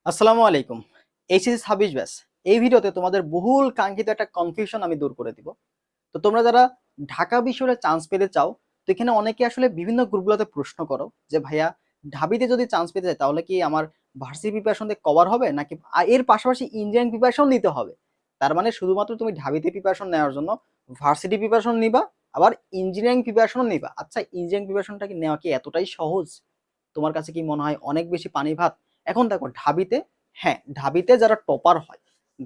আসসালামু আলাইকুম। HSC 26 batch. এই ভিডিওতে তোমাদের বহুল কাঙ্ক্ষিত একটা কনফিউশন আমি দূর করে দিব। তো তোমরা যারা ঢাকা বিশ্ববিদ্যালয়ে চান্স পেতে চাও, তো এখানে অনেকে আসলে বিভিন্ন গ্রুপগুলোতে প্রশ্ন করো যে ভাইয়া ঢাবিতে যদি চান্স পেতে চাই তাহলে কি আমার ভার্সিটি প্রিপারেশন দিয়ে কভার হবে নাকি এর পাশাপাশি ইঞ্জিনিয়ারিং প্রিপারেশন নিতে হবে? তার মানে শুধুমাত্র তুমি ঢাবিতে প্রিপারেশন নেওয়ার জন্য ভার্সিটি প্রিপারেশন নিবা, আবার ইঞ্জিনিয়ারিং প্রিপারেশন নিবা। আচ্ছা, ইঞ্জিনিয়ারিং প্রিপারেশনটা কি নেওয়া কি এতটাই সহজ? তোমার কাছে কি মনে হয় অনেক বেশি পানি ভাত? এখন দেখো ঢাবিতে, হ্যাঁ ঢাবিতে যারা টপার হয়,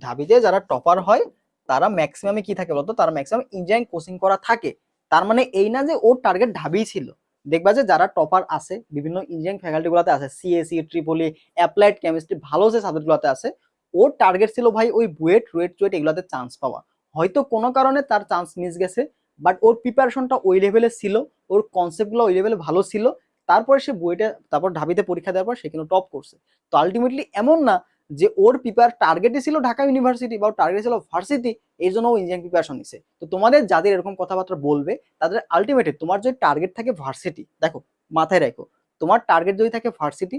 ঢাবিতে যারা টপার হয় তারা ম্যাক্সিমামে কি থাকে বলতো, তারা ম্যাক্সিমাম ইঞ্জিনিয়ারিং কোচিং করা থাকে। তার মানে এই না যে ওর টার্গেট ঢাবিই ছিল। দেখবা যে যারা টপার আছে বিভিন্ন ইঞ্জিনিয়ারিং ফ্যাকাল্টি গুলোতে আছে, সিএসি, ট্রিপলি, অ্যাপ্লাইড কেমিস্ট্রি, ভালো যে সাবজেক্ট গুলোতে আছে, ওর টার্গেট ছিল ভাই ওই বুয়েট, রুয়েট, চুয়েট এগুলোতে চান্স পাওয়া। হয়তো কোনো কারণে তার চান্স মিস গেছে, বাট ওর প্রিপারেশনটা ওই লেভেলে ছিল, ওর কনসেপ্টগুলো ওই লেভেলে ভালো ছিল। তারপরে সে বুয়েটে, তারপর ঢাবিতে পরীক্ষা দেওয়ার পর সে কিন্তু টপ করছে। তো আলটিমেটলি এমন না যে ওর টার্গেটই ছিল ঢাকা ইউনিভার্সিটি বা টার্গেট ছিল ভার্সিটি, এই জন্য ও ইঞ্জিনিয়ারিং প্রিপারেশন নিছে। তো তোমাদের যাদের এরকম কথাবার্তা বলবে তাদের আলটিমেটলি তোমার যদি টার্গেট থাকে ভার্সিটি, দেখো মাথায় রাখো, তোমার টার্গেট যদি থাকে ভার্সিটি,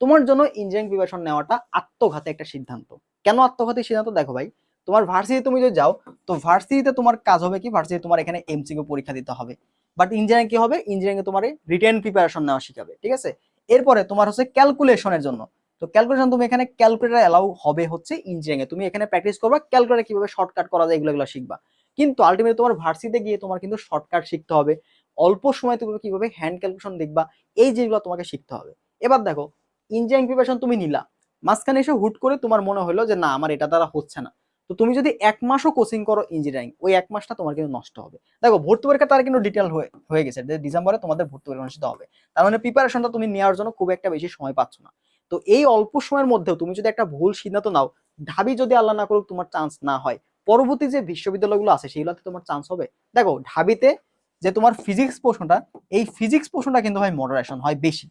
তোমার জন্য ইঞ্জিনিয়ারিং প্রিপারেশন নেওয়াটা আত্মঘাতী একটা সিদ্ধান্ত। কেন আত্মঘাতী সিদ্ধান্ত? দেখো ভাই, তোমার ভার্সিটি তুমি যদি যাও, তো ভার্সিটিতে তোমার কাজ হবে কি, ভার্সিটি তোমার এখানে এমসিকিউ পরীক্ষা দিতে হবে। বাট ইঞ্জিনিয়ারিং কি হবে, ইঞ্জিনিয়ারিং তোমার রিটেন প্রিপারেশন নেওয়া শিখাবে, ঠিক আছে? এরপরে তোমার হচ্ছে ক্যালকুলেশনের জন্য, তো ক্যালকুলেশন তুমি এখানে ক্যালকুলেটর এলাও হবে হচ্ছে ইঞ্জিনিয়ারিং এ, তুমি এখানে প্র্যাকটিস করবা ক্যালকুলেটর কিভাবে শর্টকাট করা যায় এগুলো শিখবা। কিন্তু আলটিমেটলি তোমার ভার্সিটিতে গিয়ে তোমার কিন্তু শর্টকাট শিখতে হবে, অল্প সময় তুমি কিভাবে হ্যান্ড ক্যালকুলেশন দেখবা, এই যেগুলো তোমাকে শিখতে হবে। এবার দেখো, ইঞ্জিনিয়ারিং প্রিপারেশন তুমি নিলা, মাঝখানে এসে হুট করে তোমার মনে হলো যে না আমার এটা দ্বারা হচ্ছে না, তো তুমি যদি 1 মাসও কোচিং করো ইঞ্জিনিয়ারিং, ওই 1 মাসটা তোমার কিন্তু নষ্ট হবে। দেখো ভর্তি পরীক্ষা তার কিন্তু ডিটেল হয়ে গেছে, ডিসেম্বরে তোমাদের ভর্তি পরীক্ষা অনুষ্ঠিত হবে। তার মানে প্রিপারেশনটা তুমি নেওয়ার জন্য খুব একটা বেশি সময় পাচ্ছ না। তো এই অল্প সময়ের মধ্যেও তুমি যদি একটা ভুল সিদ্ধান্ত নাও, ঢাবি যদি আল্লাহ না করুক তোমার চান্স না হয়, পরবর্তী যে বিশ্ববিদ্যালয়গুলো আছে সেগুলোতে তোমার চান্স হবে। দেখো ঢাবিতে যে তোমার ফিজিক্স পোর্শনটা, এই ফিজিক্স পোর্শনটা কিন্তু হয় মডারেশন হয় বেশি,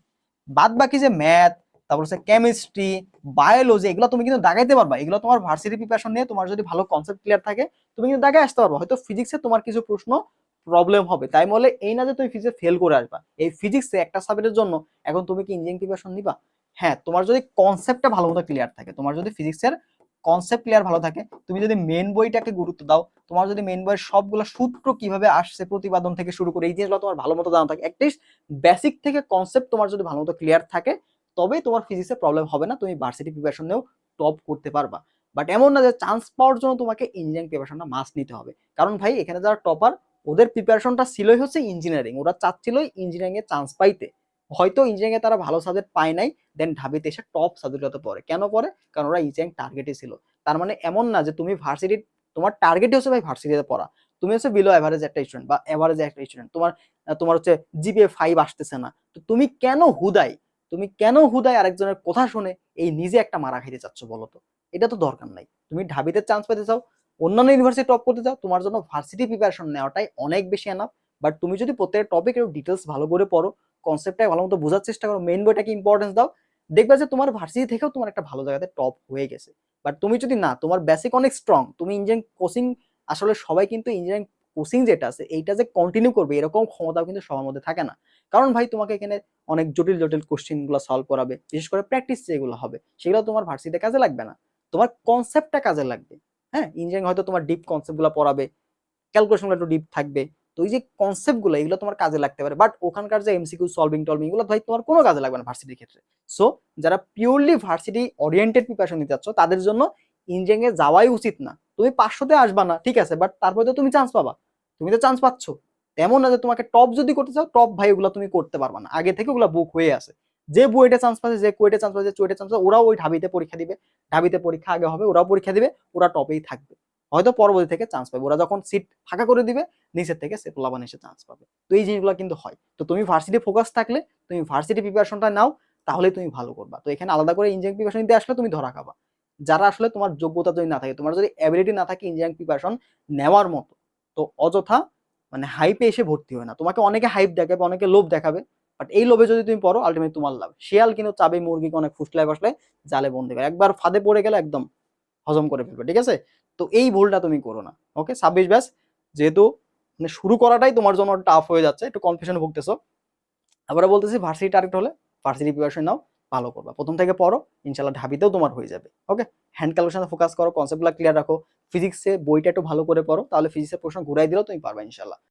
বাদ বাকি যে ম্যাথ, তারপর হচ্ছে কেমিস্ট্রি, বায়োলজি, এগুলো তুমি কিন্তু দাগাইতে পারবা। এগুলো তোমার ভার্সিটি প্রিপারেশন নিয়ে তোমার যদি ভালো কনসেপ্ট ক্লিয়ার থাকে তুমি কিন্তু দাগাই আসতে পারবা। হয়তো ফিজিক্সে তোমার কিছু প্রশ্ন প্রবলেম হবে, তাই বলে এই না যে তুমি ফিজিক্সে ফেল করে আসবা। এই ফিজিক্সে একটা সাবজেক্টের জন্য এখন তুমি কি ইঞ্জিনিয়ারিং প্রিপারেশন নিবা? হ্যাঁ, তোমার যদি কনসেপ্টটা ভালো মতো ক্লিয়ার থাকে, তোমার যদি ফিজিক্সের কনসেপ্ট ক্লিয়ার ভালো থাকে, তুমি যদি মেন বইটাকে গুরুত্ব দাও, তোমার যদি মেন বইয়ের সবগুলো সূত্র কিভাবে আসছে প্রতিপাদন থেকে শুরু করে এই জিনিসগুলো তোমার ভালো মতো জানা থাকে, অ্যাটলিস্ট বেসিক থেকে কনসেপ্ট তোমার যদি ভালো মতো ক্লিয়ার থাকে, তবেই তোমার ফিজিক্সে প্রবলেম হবে না, তুমি ভার্সিটি প্রিপারেশন নিয়েও টপ করতে পারবা। বাট এমন না যে চান্স পাওয়ার জন্য তোমাকে ইঞ্জিনিয়ারিং প্রিপারেশনটা মাস্ট নিতে হবে। কারণ ভাই এখানে যারা টপার, ওদের প্রিপারেশনটা ছিলই হচ্ছে ইঞ্জিনিয়ারিং, ওরা চাচ্ছিল ইঞ্জিনিয়ারিং এ চান্স পাইতে। হয়তো ইঞ্জিনিয়ারিং এ তারা ভালো সাবজেক্ট পায় নাই, দেন ঢাবিতে এসে টপ সাবজেক্টগুলোতে পড়ে। কেন পড়ে? কারণ ওরা ইঞ্জিনিয়ারিং টার্গেটই ছিল। তার মানে এমন না যে তুমি ভার্সিটি, তোমার টার্গেটই হচ্ছে ভাই ভার্সিটিতে পড়া, তুমি হচ্ছে বিলো এভারেজ একটা স্টুডেন্ট বা এভারেজ একটা স্টুডেন্ট, তোমার তোমার হচ্ছে জিপিএ 5 আসতেছে না, তো তুমি কেন হুদাই আরেকজনের কথা শুনে এই নিজে একটা মারা খাইতে চাচ্ছ বলো তো? এটা তো দরকার নাই। তুমি ঢাবিতে চান্স পেতে চাও, অন্যান্য ইউনিভার্সিটি টপ করতে চাও, তোমার জন্য ভার্সিটি প্রিপারেশন নেওয়াটাই অনেক বেশি এনাফ। বাট তুমি যদি প্রত্যেকটা টপিক একটু ডিটেলস ভালো করে পড়ো, কনসেপ্টটা ভালো মতো বোঝার চেষ্টা করো, মেইন বইটাকে ইম্পর্টেন্স দাও, দেখবে যে তোমার ভার্সিটি থেকেও তোমার একটা ভালো জায়গাতে টপ হয়ে গেছে। বাট তুমি যদি না, তোমার বেসিক অনেক স্ট্রং, তুমি ইঞ্জিনিয়ারিং কোচিং, আসলে সবাই কিন্তু ইঞ্জিনিয়ারিং কোচিং যেটা আছে এইটা যে কন্টিনিউ করবে এরকম ক্ষমতাও কিন্তু সবার মধ্যে থাকে না। কারণ ভাই তোমাকে এখানে অনেক জটিল জটিল কোশ্চেন গুলো সলভ করাবে, বিশেষ করে প্র্যাকটিস যেগুলো হবে সেগুলো তোমার ভার্সিটিতে কাজে লাগবে না, তোমার কনসেপ্টটা কাজে লাগবে। হ্যাঁ, ইঞ্জিনিয়ারিং হয়তো তোমার ডিপ কনসেপ্ট গুলো পড়াবে, ক্যালকুলেশন একটু ডিপ থাকবে, তো এই যে কনসেপ্ট গুলো এগুলো তোমার কাজে লাগতে পারে, বাট ওখানকার যে এমসিকিউ সলভিং টলভিং এগুলো ভাই তোমার কোনো কাজে লাগবে না ভার্সিটির ক্ষেত্রে। সো যারা পিওরলি ভার্সিটি ওরিয়েন্টেড প্রিপারেশন নিতে চাচ্ছ তাদের জন্য ইঞ্জিনিয়ারিং এ যাওয়াই উচিত না। তুমি 500-তে আসবা না ঠিক আছে, বাট তারপরে তো তুমি চান্স পাবা, তুমি তো চান্স পাচ্ছ। তেমন না যে তোমাকে টপ যদি করতে চাও, টপ ভাই ওগুলো তুমি করতে পারবা না, আগে থেকে ওগুলো বুক হয়ে আছে। যে বুয়েটে চান্স পাচ্ছে, যে কুয়েটে চান্স পাচ্ছে, চুয়েটে চান্স পাচ্ছে, ওরাও ওই ঢাবিতে পরীক্ষা দিবে, ঢাবিতে পরীক্ষা আগে হবে, ওরাও পরীক্ষা দিবে, ওরা টপেই থাকবে। হয়তো পরবর্তী থেকে চান্স পাবে, ওরা যখন সিট ফাঁকা করে দিবে নিচের থেকে সে পোলাপান এসে চান্স পাবে। তো এই জিনিসগুলো কিন্তু হয়। তো তুমি ভার্সিটি ফোকাস থাকলে, তুমি ভার্সিটি প্রিপারেশনটা নাও, তাহলে তুমি ভালো করবা। তো এখানে আলাদা করে ইঞ্জিনিয়ারিং প্রিপারেশন নিতে আসলে তুমি ধরা খাবা। যারা আসলে তোমার যোগ্যতা যদি না থাকে, তোমার যদি অ্যাবিলিটি না থাকে ইঞ্জিনিয়ারিং প্রিপারেশন নেওয়ার মতো, তো অযথা মানে হাইপে এসে ভর্তি হয় না। তোমাকে অনেকে হাইপ দেখাবে, অনেকে লোভ দেখাবে, বাট এই লোভে যদি তুমি পড়ো আলটিমেটলি তোমার লাভ। শিয়াল কিন্তু চাবে মুরগিকে অনেক ফুসলায় বসলে জালে বন্দি করে, একবার ফাঁদে পড়ে গেলে একদম হজম করে ফেলবে, ঠিক আছে? তো এই ভুলটা তুমি করো না। ওকে 26 ব্যাচ, যেহেতু মানে শুরু করাটাই তোমার জন্য টাফ হয়ে যাচ্ছে, একটু কনফিউশনে ভুগতেছো, আবার বলতেছি ভার্সিটি টার্গেট হলে ভার্সিটি প্রিপারেশন নাও, ভালো করবা। প্রথম থেকে পড়ো, ইনশাল্লাহ ঢাবিতেও তোমার হয়ে যাবে। ওকে, হ্যান্ড ক্যালকুলেশনে ফোকাস করো, কনসেপ্টগুলো ক্লিয়ার রাখো, ফিজিক্সে বইটা একটু ভালো করে পড়ো, তাহলে ফিজিক্সের প্রশ্ন ঘুরাই দিলেও তুমি পারবা ইনশাল্লাহ।